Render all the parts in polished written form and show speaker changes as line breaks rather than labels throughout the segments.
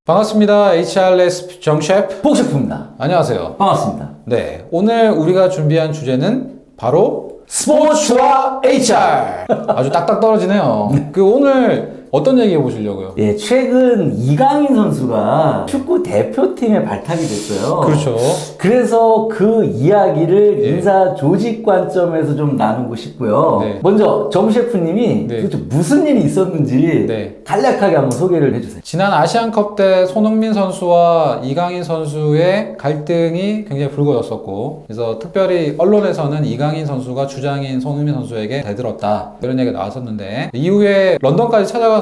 반갑습니다. HRS 정셰프
복셰프입니다.
안녕하세요.
반갑습니다.
네, 오늘 우리가 준비한 주제는 바로 스포츠와 HR. 아주 딱딱 떨어지네요. 오늘 어떤 얘기 해보시려고요?
예, 최근 이강인 선수가 축구 대표팀에 발탁이 됐어요.
그렇죠.
그래서 그 이야기를
예.
인사 조직 관점에서 좀 나누고 싶고요.
네.
먼저 정 셰프님이
네.
도대체 무슨 일이 있었는지
네.
간략하게 한번 소개를 해주세요.
지난 아시안컵 때 손흥민 선수와 이강인 선수의 갈등이 굉장히 불거졌었고, 그래서 특별히 언론에서는 이강인 선수가 주장인 손흥민 선수에게 대들었다, 이런 얘기가 나왔었는데, 이후에 런던까지 찾아가서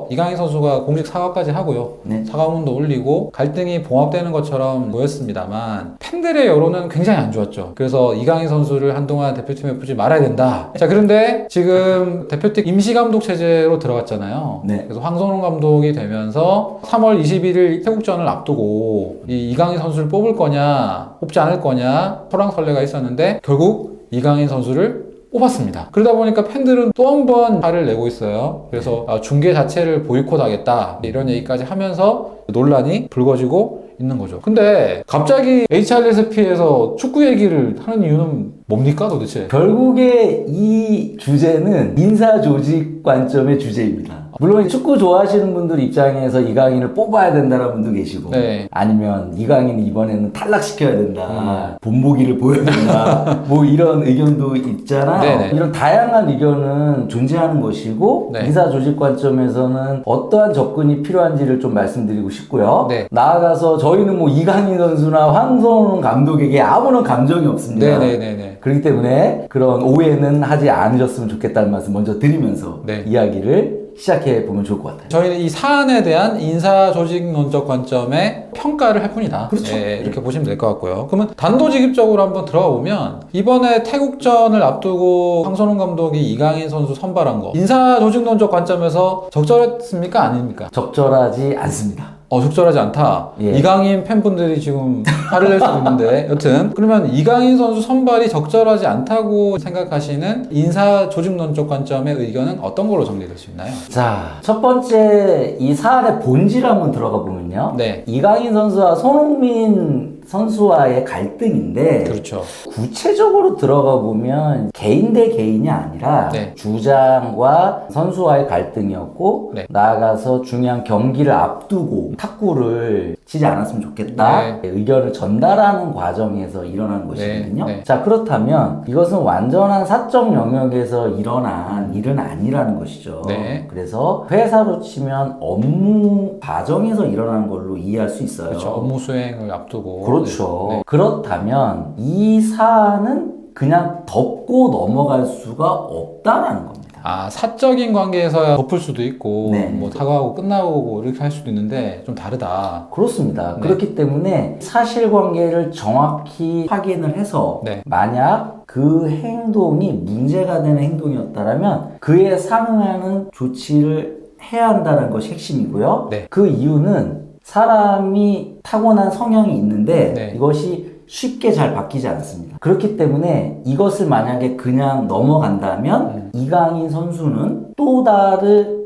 이강인 선수가 공식 사과까지 하고요.
네.
사과문도 올리고 갈등이 봉합되는 것처럼 보였습니다만, 팬들의 여론은 굉장히 안 좋았죠. 그래서 이강인 선수를 한동안 대표팀에 붙지 말아야 된다. 자, 그런데 지금 대표팀 임시감독 체제로 들어갔잖아요.
네.
그래서 황선홍 감독이 되면서 3월 21일 태국전을 앞두고 이강인 선수를 뽑을 거냐 뽑지 않을 거냐 설왕설래가 있었는데, 결국 이강인 선수를 뽑았습니다. 그러다 보니까 팬들은 또 한 번 화를 내고 있어요. 그래서 중계 자체를 보이콧하겠다, 이런 얘기까지 하면서 논란이 불거지고 있는 거죠. 근데 갑자기 HRSP에서 축구 얘기를 하는 이유는 뭡니까 도대체?
결국에 이 주제는 인사 조직 관점의 주제입니다. 물론 축구 좋아하시는 분들 입장에서 이강인을 뽑아야 된다는 분도 계시고,
네.
아니면 이강인을 이번에는 탈락시켜야 된다, 본보기를 보여야 된다, 뭐 이런 의견도 있잖아요.
네네.
이런 다양한 의견은 존재하는 것이고,
네.
인사 조직 관점에서는 어떠한 접근이 필요한지를 좀 말씀드리고 싶고요.
네.
나아가서 저희는 뭐 이강인 선수나 황선홍 감독에게 아무런 감정이 없습니다.
네네네네.
그렇기 때문에 그런 오해는 하지 않으셨으면 좋겠다는 말씀 먼저 드리면서
네.
이야기를 시작해 보면 좋을 것 같아요.
저희는 이 사안에 대한 인사조직론적 관점의 평가를 할 뿐이다.
그렇죠.
네, 이렇게 보시면 될 것 같고요. 그러면 단도직입적으로 한번 들어가 보면, 이번에 태국전을 앞두고 황선홍 감독이 이강인 선수 선발한 거, 인사조직론적 관점에서 적절했습니까? 아닙니까?
적절하지 않습니다.
적절하지 않다.
예.
이강인 팬분들이 지금 화를 낼 수도 있는데, 여튼 그러면 이강인 선수 선발이 적절하지 않다고 생각하시는 인사조직론적 관점의 의견은 어떤 걸로 정리될 수 있나요?
자, 첫 번째 이 사안의 본질 한번 들어가 보면요.
네.
이강인 선수와 손흥민 선수와의 갈등인데,
그렇죠.
구체적으로 들어가 보면 개인 대 개인이 아니라
네.
주장과 선수와의 갈등이었고,
네.
나아가서 중요한 경기를 앞두고 탁구를 치지 않았으면 좋겠다, 의견을 전달하는 과정에서 일어난 것이거든요.
네.
자, 그렇다면 이것은 완전한 사적 영역에서 일어난 일은 아니라는 것이죠.
네.
그래서 회사로 치면 업무 과정에서 일어난 걸로 이해할 수 있어요.
그렇죠. 업무 수행을 앞두고.
그렇죠.
네.
그렇다면 이 사안은 그냥 덮고 넘어갈 수가 없다라는 겁니다.
사적인 관계에서야 덮을 수도 있고,
네.
뭐 사과하고 끝나고 이렇게 할 수도 있는데 좀 다르다.
그렇습니다.
네.
그렇기 때문에 사실관계를 정확히 확인을 해서
네.
만약 그 행동이 문제가 되는 행동이었다면 그에 상응하는 조치를 해야 한다는 것이 핵심이고요.
네.
그 이유는 사람이 타고난 성향이 있는데
네.
이것이 쉽게 잘 바뀌지 않습니다. 그렇기 때문에 이것을 만약에 그냥 넘어간다면 이강인 선수는 또 다른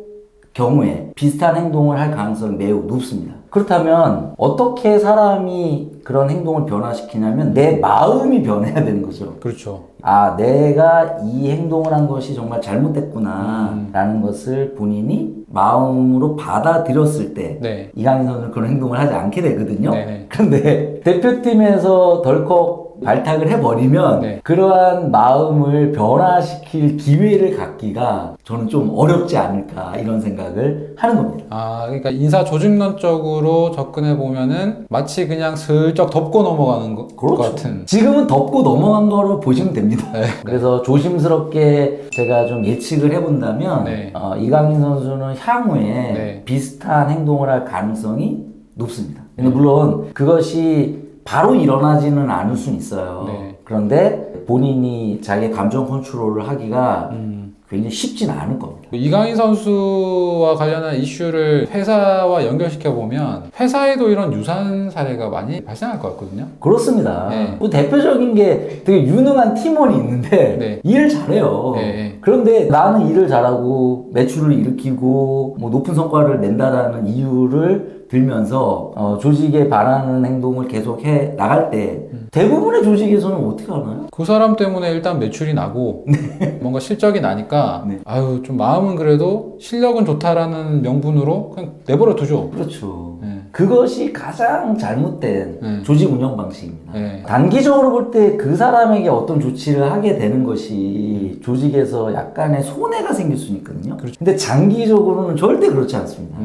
경우에 비슷한 행동을 할 가능성이 매우 높습니다. 그렇다면 어떻게 사람이 그런 행동을 변화시키냐면 내 마음이 변해야 되는 거죠.
그렇죠.
내가 이 행동을 한 것이 정말 잘못됐구나 라는 것을 본인이 마음으로 받아들였을 때
네.
이강인 선수는 그런 행동을 하지 않게 되거든요.
네네.
그런데 대표팀에서 덜컥 발탁을 해버리면
네.
그러한 마음을 변화시킬 기회를 갖기가 저는 좀 어렵지 않을까, 이런 생각을 하는 겁니다.
그러니까 인사조직론적으로 접근해 보면은 마치 그냥 슬쩍 덮고 넘어가는 것
그렇죠.
같은.
지금은 덮고 넘어간 거로 보시면 됩니다.
네.
그래서 조심스럽게 제가 좀 예측을 해본다면
네.
이강인 선수는 향후에
네.
비슷한 행동을 할 가능성이 높습니다. 근데 물론 그것이 바로 일어나지는 않을 수는 있어요.
네.
그런데 본인이 자기의 감정 컨트롤을 하기가 굉장히 쉽지는 않을 겁니다.
이강인 선수와 관련한 이슈를 회사와 연결시켜 보면 회사에도 이런 유사한 사례가 많이 발생할 것 같거든요.
그렇습니다.
네.
뭐 대표적인 게 되게 유능한 팀원이 있는데
네.
일을 잘해요.
네.
그런데 나는 일을 잘하고 매출을 일으키고 뭐 높은 성과를 낸다라는 이유를 들면서 조직에 반하는 행동을 계속 해 나갈 때 대부분의 조직에서는 어떻게 하나요?
그 사람 때문에 일단 매출이 나고 뭔가 실적이 나니까
네.
아유 좀 마음은 그래도 실력은 좋다라는 명분으로 그냥 내버려 두죠.
그렇죠.
네.
그것이 가장 잘못된
네.
조직 운영 방식입니다.
네.
단기적으로 볼 때 그 사람에게 어떤 조치를 하게 되는 것이 조직에서 약간의 손해가 생길 수 있거든요.
그렇죠.
근데 장기적으로는 절대 그렇지 않습니다.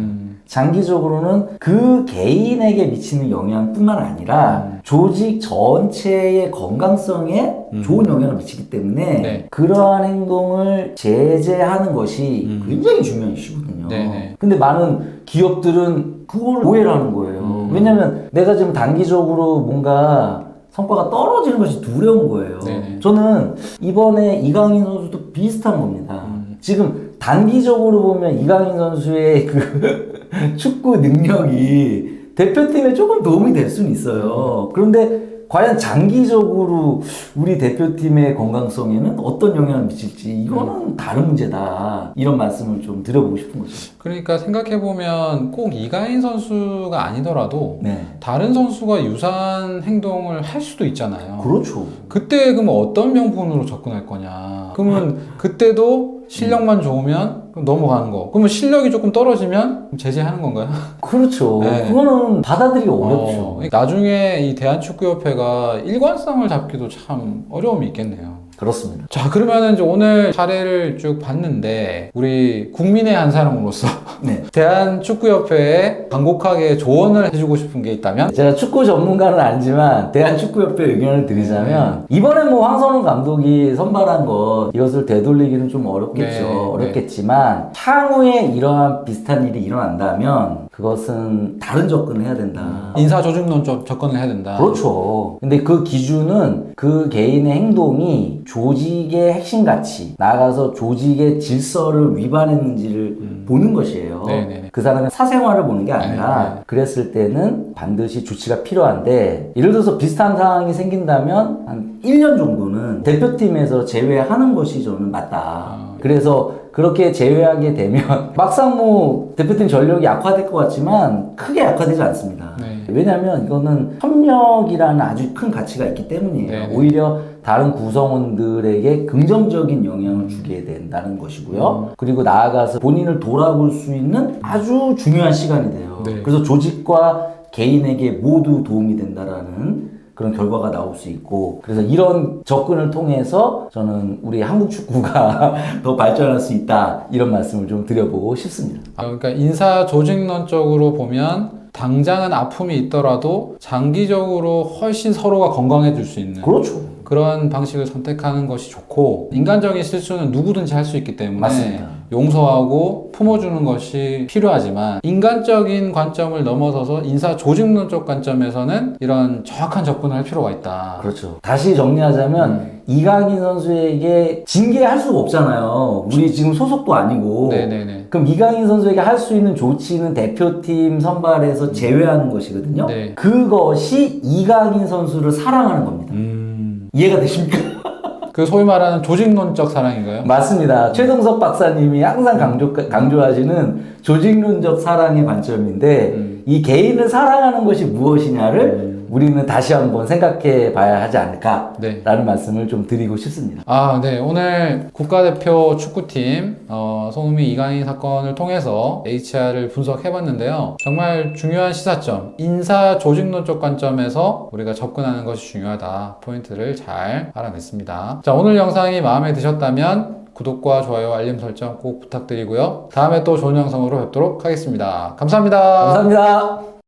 장기적으로는 그 개인에게 미치는 영향뿐만 아니라 조직 전체의 건강성에 좋은 영향을 미치기 때문에
네.
그러한 행동을 제재하는 것이 굉장히 중요한 이슈거든요.
네네.
근데 많은 기업들은 그걸 오해를 하는 거예요. 왜냐면 내가 지금 단기적으로 뭔가 성과가 떨어지는 것이 두려운 거예요.
네네.
저는 이번에 이강인 선수도 비슷한 겁니다. 지금 단기적으로 보면 이강인 선수의 그 축구 능력이 대표팀에 조금 도움이 될 수는 있어요. 그런데 과연 장기적으로 우리 대표팀의 건강성에는 어떤 영향을 미칠지 이거는 다른 문제다. 이런 말씀을 좀 드려보고 싶은 거죠.
그러니까 생각해보면 꼭 이강인 선수가 아니더라도
네.
다른 선수가 유사한 행동을 할 수도 있잖아요.
그렇죠.
그때 그럼 어떤 명분으로 접근할 거냐. 그러면 그때도 실력만 좋으면 그럼 넘어가는 거. 그러면 실력이 조금 떨어지면 그럼 제재하는 건가요?
그렇죠.
네.
그거는 받아들이기 어렵죠.
나중에 이 대한축구협회가 일관성을 잡기도 참 어려움이 있겠네요.
그렇습니다.
자, 그러면 이제 오늘 사례를 쭉 봤는데, 우리 국민의 한 사람으로서
네.
대한축구협회에 간곡하게 조언을 해주고 싶은 게 있다면?
제가 축구 전문가는 아니지만 대한축구협회 의견을 드리자면 이번에 뭐 황선홍 감독이 선발한 것 이것을 되돌리기는 좀 어렵겠죠.
네,
어렵겠지만 향후에 이러한 비슷한 일이 일어난다면 그것은 다른 접근을 해야 된다.
인사조직론적 접근을 해야 된다.
그렇죠. 근데 그 기준은 그 개인의 행동이 조직의 핵심 가치, 나아가서 조직의 질서를 위반했는지를 보는 것이에요.
네네네.
그 사람의 사생활을 보는 게 아니라
네네.
그랬을 때는 반드시 조치가 필요한데 예를 들어서 비슷한 상황이 생긴다면 한 1년 정도는 대표팀에서 제외하는 것이 저는 맞다. 그래서 그렇게 제외하게 되면 막상 뭐 대표팀 전력이 약화될 것 같지만 크게 약화되지 않습니다.
네.
왜냐하면 이거는 협력이라는 아주 큰 가치가 있기 때문이에요.
네네.
오히려 다른 구성원들에게 긍정적인 영향을 주게 된다는 것이고요. 그리고 나아가서 본인을 돌아볼 수 있는 아주 중요한 시간이 돼요.
네.
그래서 조직과 개인에게 모두 도움이 된다라는 그런 결과가 나올 수 있고 그래서 이런 접근을 통해서 저는 우리 한국 축구가 더 발전할 수 있다 이런 말씀을 좀 드려보고 싶습니다.
그러니까 인사조직론적으로 보면 당장은 아픔이 있더라도 장기적으로 훨씬 서로가 건강해질 수 있는
그렇죠.
그런 방식을 선택하는 것이 좋고 인간적인 실수는 누구든지 할 수 있기 때문에
맞습니다.
용서하고 품어주는 것이 필요하지만 인간적인 관점을 넘어서서 인사 조직론적 관점에서는 이런 정확한 접근을 할 필요가 있다.
그렇죠. 다시 정리하자면 이강인 선수에게 징계할 수가 없잖아요. 우리 지금 소속도 아니고.
네네네.
그럼 이강인 선수에게 할 수 있는 조치는 대표팀 선발에서 제외하는 것이거든요.
네.
그것이 이강인 선수를 사랑하는 겁니다. 이해가 되십니까?
그 소위 말하는 조직론적 사랑인가요?
맞습니다. 최동석 박사님이 항상 강조하시는 조직론적 사랑의 관점인데 이 개인을 사랑하는 것이 무엇이냐를 우리는 다시 한번 생각해 봐야 하지 않을까라는
네.
말씀을 좀 드리고 싶습니다.
네. 오늘 국가대표 축구팀 손흥민 이강인 사건을 통해서 HR을 분석해봤는데요. 정말 중요한 시사점, 인사 조직론적 관점에서 우리가 접근하는 것이 중요하다. 포인트를 잘 알아냈습니다. 자, 오늘 영상이 마음에 드셨다면 구독과 좋아요, 알림 설정 꼭 부탁드리고요. 다음에 또 좋은 영상으로 뵙도록 하겠습니다. 감사합니다.
감사합니다.